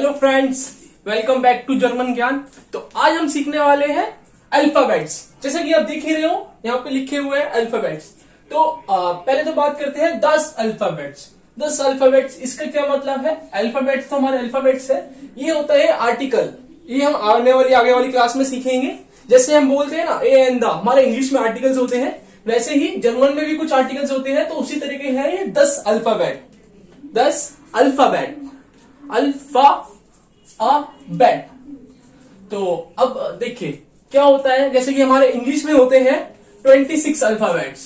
Hello friends, welcome back to German Gyan. तो आज हम सीखने वाले हैं अल्फाबेट्स। जैसे कि आप देख ही रहे हो, यहाँ पे लिखे हुए हैं अल्फाबेट्स। तो पहले तो बात करते हैं 10 अल्फाबेट्स। 10 अल्फाबेट्स, इसका क्या मतलब है? अल्फाबेट्स तो हमारे अल्फाबेट्स है, ये होता है आर्टिकल। ये हम आगे वाली क्लास में सीखेंगे। जैसे हम बोलते हैं ना ए एंड द, हमारे इंग्लिश में आर्टिकल्स होते हैं, वैसे ही जर्मन में भी कुछ आर्टिकल्स होते हैं। तो उसी तरीके हैं ये 10 अल्फाबेट। 10 alphabet, alphabet. तो अब देखिए क्या होता है। जैसे कि हमारे इंग्लिश में होते हैं 26 अल्फाबेट्स,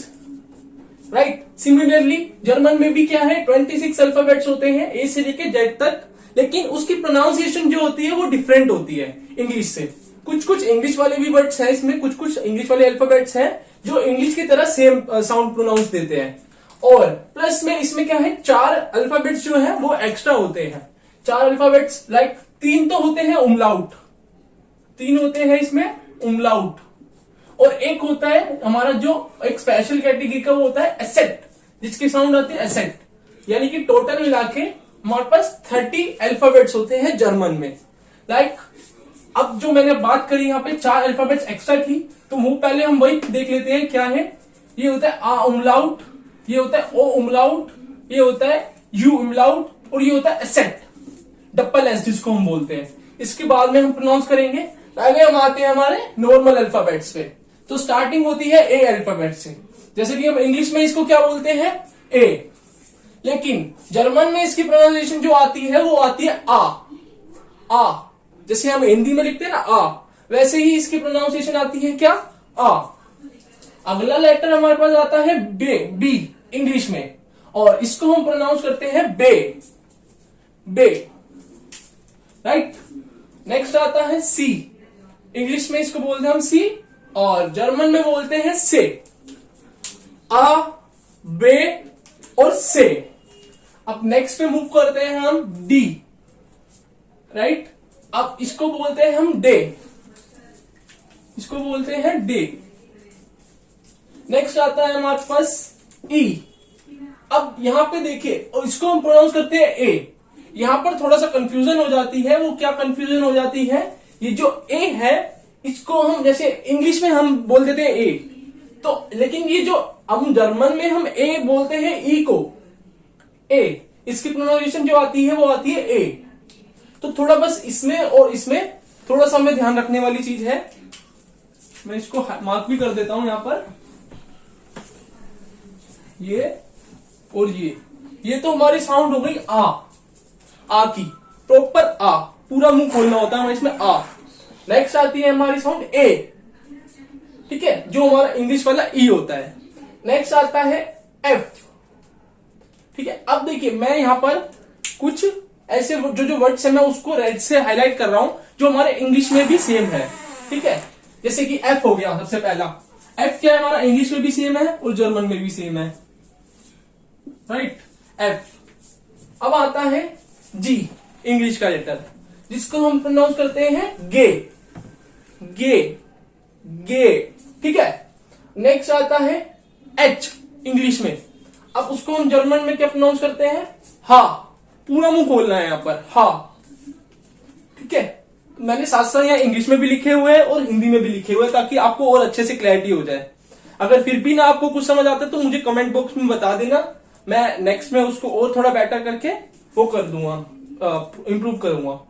राइट। सिमिलरली जर्मन में भी क्या है, 26 अल्फाबेट्स होते हैं, ए से लेके जेड तक। लेकिन उसकी प्रोनाउंसिएशन जो होती है वो डिफरेंट होती है इंग्लिश से। कुछ इंग्लिश वाले भी वर्ड्स हैं इसमें, कुछ इंग्लिश वाले अल्फाबेट्स हैं जो इंग्लिश की तरह सेम साउंड प्रोनाउंस देते हैं। और प्लस में इसमें क्या है, 4 अल्फाबेट्स जो है वो एक्स्ट्रा होते हैं। 4 अल्फाबेट्स, लाइक 3 तो होते हैं उमलाउट, 3 होते हैं इसमें उमलाउट, और एक होता है हमारा जो एक स्पेशल कैटेगरी का, वो होता है एसेट, जिसकी साउंड आती है एसेट। यानी कि टोटल मिला के हमारे पास 30 अल्फाबेट्स होते हैं जर्मन में। लाइक अब जो मैंने बात करी यहाँ पे 4 अल्फाबेट्स एक्स्ट्रा की, तो वो पहले हम वही देख लेते हैं क्या है। ये होता है आ उमलाउट, ये होता है ओ उमलाउट, ये होता है यू उमलाउट, और ये होता है एसेट, डबल एस जिसको हम बोलते हैं। इसके बाद में हम प्रोनाउंस करेंगे। पहले हम आते हैं हमारे नॉर्मल अल्फाबेट्स पे। तो स्टार्टिंग होती है ए अल्फाबेट से। जैसे कि हम इंग्लिश में इसको क्या बोलते हैं, ए। लेकिन जर्मन में इसकी प्रोनाउंसिएशन जो आती है वो आती है आ। जैसे हम हिंदी में लिखते हैं ना आ, वैसे ही इसकी प्रोनाउंसिएशन आती है क्या, आ। अगला लेटर हमारे पास आता है बी इंग्लिश में, और इसको हम प्रोनाउंस करते हैं बे, राइट। नेक्स्ट आता है सी। इंग्लिश में इसको बोलते हैं हम सी, और जर्मन में बोलते हैं से। आ, बे और से। अब नेक्स्ट पे मूव करते हैं हम डी, राइट। अब इसको बोलते हैं हम डे, इसको बोलते हैं डे। नेक्स्ट आता है हमारे पास ई। अब यहां पे देखिए, और इसको हम प्रोनाउंस करते हैं ए। यहां पर थोड़ा सा कंफ्यूजन हो जाती है। वो क्या कंफ्यूजन हो जाती है, ये जो ए है इसको हम जैसे इंग्लिश में हम बोल देते हैं ए, तो लेकिन ये जो हम जर्मन में हम ए बोलते हैं ई को, ए, इसकी प्रोनाउंसिएशन जो आती है वो आती है ए। तो थोड़ा बस इसमें और इसमें थोड़ा सा हमें ध्यान रखने वाली चीज है। मैं इसको मार्क भी कर देता हूं यहां पर, ये और ये तो हमारी साउंड हो गई आ की, प्रॉपर आ, पूरा मुंह खोलना होता है इसमें आ। नेक्स्ट आती है हमारी साउंड ए, ठीक है, जो हमारा इंग्लिश वाला ई होता है। नेक्स्ट आता है एफ, ठीक है। अब देखिए मैं यहां पर कुछ ऐसे जो वर्ड्स है मैं उसको रेड से हाईलाइट कर रहा हूं, जो हमारे इंग्लिश में भी सेम है, ठीक है। जैसे कि एफ हो गया सबसे पहला। एफ क्या है, हमारा इंग्लिश में भी सेम है और जर्मन में भी सेम है, राइट, एफ। अब आता है जी, इंग्लिश का लेटर, जिसको हम प्रोनाउंस करते हैं गे, ठीक है। नेक्स्ट आता है एच इंग्लिश में। अब उसको हम जर्मन में क्या प्रोनाउंस करते हैं, हा, पूरा मुंह खोलना है यहां पर, हा, ठीक है। मैंने साथ साथ यहाँ इंग्लिश में भी लिखे हुए हैं और हिंदी में भी लिखे हुए हैं, ताकि आपको और अच्छे से क्लैरिटी हो जाए। अगर फिर भी ना आपको कुछ समझ आता है तो मुझे कमेंट बॉक्स में बता देना, मैं नेक्स्ट में उसको और थोड़ा बेटर करके वो कर दूंगा, इंप्रूव करूंगा।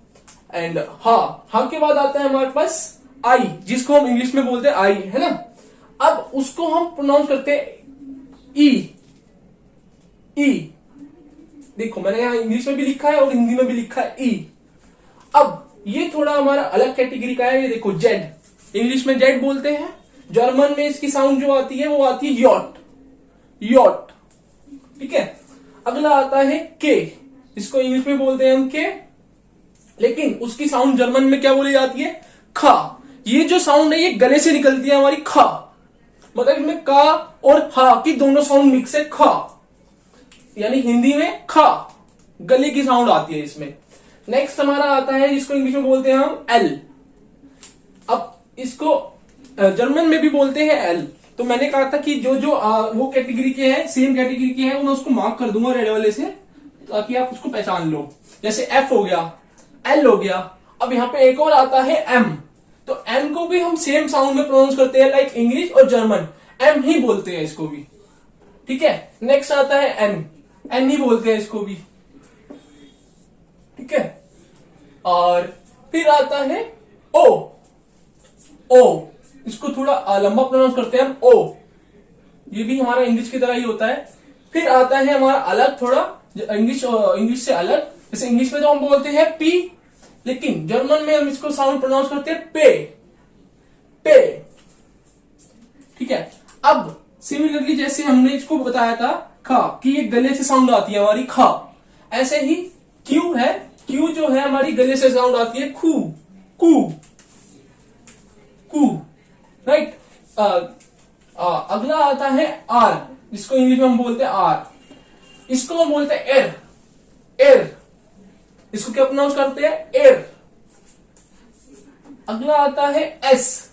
एंड हा के बाद आता है हमारे पास आई, जिसको हम इंग्लिश में बोलते हैं आई, है ना। अब उसको हम प्रोनाउंस करते हैं ई। देखो मैंने यहाँ इंग्लिश में भी लिखा है और हिंदी में भी लिखा है ई। अब ये थोड़ा हमारा अलग कैटेगरी का है। ये देखो जेड, इंग्लिश में जेड बोलते हैं, जर्मन में इसकी साउंड जो आती है वो आती है योट, ठीक है। अगला आता है के, इसको इंग्लिश में बोलते हैं हम के, लेकिन उसकी साउंड जर्मन में क्या बोली जाती है, खा। ये जो साउंड है ये गले से निकलती है हमारी, खा, मतलब इसमें का और हा की दोनों साउंड मिक्स है, खा। यानी हिंदी में खा, गले की साउंड आती है इसमें। नेक्स्ट हमारा आता है जिसको इंग्लिश में बोलते हैं हम एल। अब इसको जर्मन में भी बोलते हैं एल। तो मैंने कहा था कि जो वो कैटेगरी के हैं, सेम कैटेगरी के हैं, मैं उसको मार्क कर दूंगा रेड वाले से, ताकि आप उसको पहचान लो। जैसे एफ हो गया, एल हो गया। अब यहाँ पे एक और आता है एम, तो एम को भी हम सेम साउंड में प्रोनाउंस करते हैं लाइक इंग्लिश और जर्मन, एम ही बोलते हैं इसको भी, ठीक है। नेक्स्ट आता है एन, एन ही बोलते हैं इसको भी, ठीक है। और फिर आता है ओ, ओ इसको थोड़ा लंबा प्रोनाउंस करते हैं हम, ओ, ये भी हमारा इंग्लिश की तरह ही होता है। फिर आता है हमारा अलग थोड़ा, इंग्लिश से अलग, जैसे इंग्लिश में तो हम बोलते हैं पी, लेकिन जर्मन में हम इसको साउंड प्रोनाउंस करते हैं पे, पे, ठीक है। अब सिमिलरली जैसे हमने इसको बताया था खा, कि ये गले से साउंड आती है हमारी खा, ऐसे ही क्यू है, क्यू जो है हमारी गले से साउंड आती है खू, कू, कू, राइट। अगला आता है आर, जिसको इंग्लिश में हम बोलते हैं आर, इसको हम बोलते हैं एर, एर, इसको क्या प्रोनाउंस करते हैं एर। अगला आता है एस,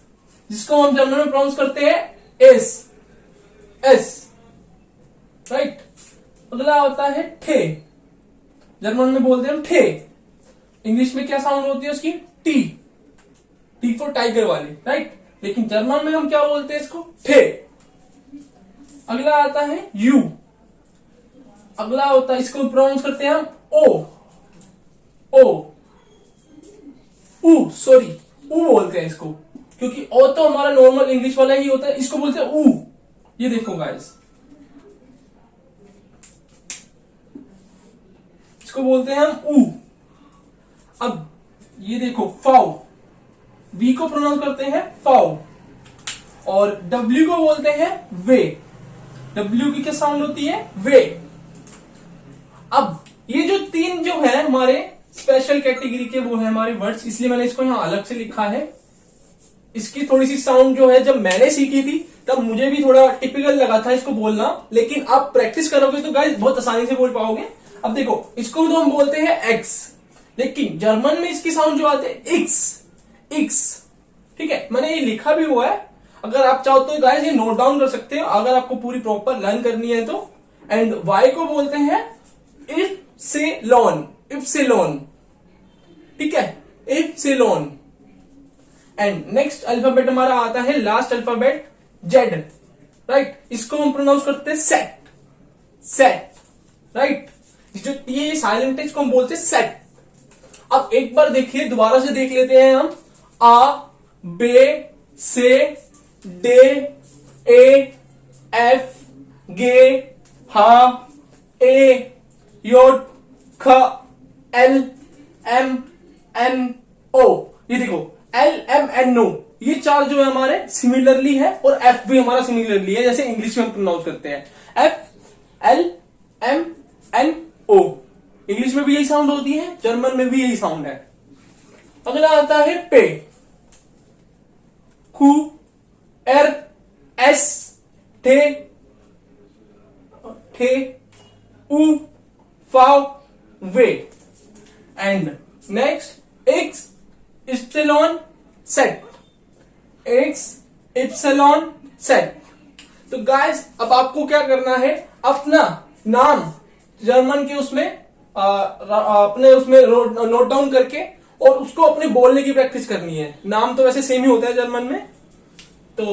जिसको हम जर्मन में प्रोनाउंस करते हैं एस, एस, राइट। अगला आता है ठे, जर्मन में बोलते हैं हम ठे, इंग्लिश में क्या साउंड होती है उसकी टी, टी फॉर टाइगर वाली, राइट, लेकिन जर्मन में हम क्या बोलते हैं इसको ठे। अगला आता है यू, अगला होता है इसको प्रोनाउंस करते हैं हम ओ, ओ, ऊ, सॉरी ऊ बोलते हैं इसको, क्योंकि ओ तो हमारा नॉर्मल इंग्लिश वाला ही होता है, इसको बोलते हैं ऊ। ये देखो गाइस, इसको बोलते हैं हम ऊ। अब ये देखो फाउ, वी को प्रोनाउंस करते हैं फाउ, और डब्ल्यू को बोलते हैं वे, डब्ल्यू की क्या साउंड होती है वे। अब ये जो तीन जो है हमारे स्पेशल कैटेगरी के वो है हमारे वर्ड्स, इसलिए मैंने इसको यहां अलग से लिखा है। इसकी थोड़ी सी साउंड जो है जब मैंने सीखी थी तब मुझे भी थोड़ा टिपिकल लगा था इसको बोलना, लेकिन आप प्रैक्टिस करोगे तो गाइस बहुत आसानी से बोल पाओगे। अब देखो, इसको तो हम बोलते हैं एक्स, लेकिन जर्मन में इसकी साउंड जो आते हैं एक्स, एक्स, ठीक है। मैंने ये लिखा भी हुआ है, अगर आप चाहो तो गाइस ये नोट डाउन कर सकते हो अगर आपको पूरी प्रॉपर लर्न करनी है तो। एंड वाई को बोलते हैं इप्सिलॉन, इप्सिलॉन, ठीक है, इप्सिलॉन। एंड नेक्स्ट अल्फाबेट हमारा आता है लास्ट अल्फाबेट जेड, राइट, इसको हम प्रोनाउंस करते हैं सेट, सेट, राइट। जो ये साइलेंट है इसको हम बोलते हैं सेट। अब एक बार देखिए, दोबारा से देख लेते हैं हम, आ, बे, से, डे, ए, एफ, गे, हा, ए, योड, ख, एल, एम, एन, ओ। ये देखो एल, एम, एन, ओ, ये चार जो है हमारे सिमिलरली है, और एफ भी हमारा सिमिलरली है, जैसे इंग्लिश में हम प्रोनाउंस करते हैं एफ, एल, एम, एन, ओ। इंग्लिश में भी यही साउंड होती है, जर्मन में भी यही साउंड है। अगला आता है पे, खू, एर, एस, थे, थे, ऊ, फाव, वे। And next x, epsilon, set, x, epsilon, set. तो गाइस अब आपको क्या करना है, अपना नाम जर्मन के उसमें अपने उसमें नोट डाउन करके और उसको अपने बोलने की प्रैक्टिस करनी है। नाम तो वैसे सेम ही होता है जर्मन में। तो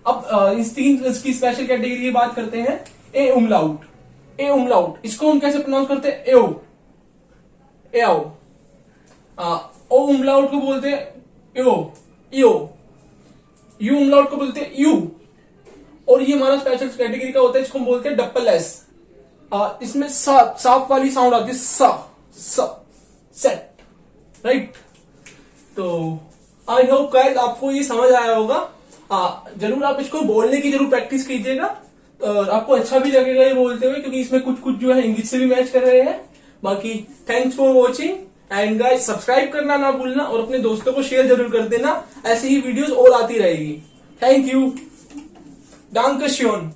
अब इस तीन इसकी स्पेशल कैटेगरी की बात करते हैं। ए उमलाउट, ए उमलाउट, इसको हम कैसे प्रोनाउंस करते हैं, एओ, एओ। ओ उमलाउट को बोलते हैं यो, यो। यू उमलाउट को बोलते हैं यू। और ये हमारा स्पेशल कैटेगरी का होता है, इसको हम बोलते हैं डबल एस। इसमें साफ वाली साउंड आती है, सा, सेट, राइट। तो आई होप गाइस आपको ये समझ आया होगा। जरूर आप इसको बोलने की जरूर प्रैक्टिस कीजिएगा, आपको अच्छा भी लगेगा ये बोलते हुए, क्योंकि इसमें कुछ कुछ जो है इंग्लिश से भी मैच कर रहे हैं। बाकी thanks for watching and guys subscribe करना ना भूलना और अपने दोस्तों को शेयर जरूर कर देना, ऐसी ही वीडियोस और आती रहेगी। थैंक यू, डांके श्योन।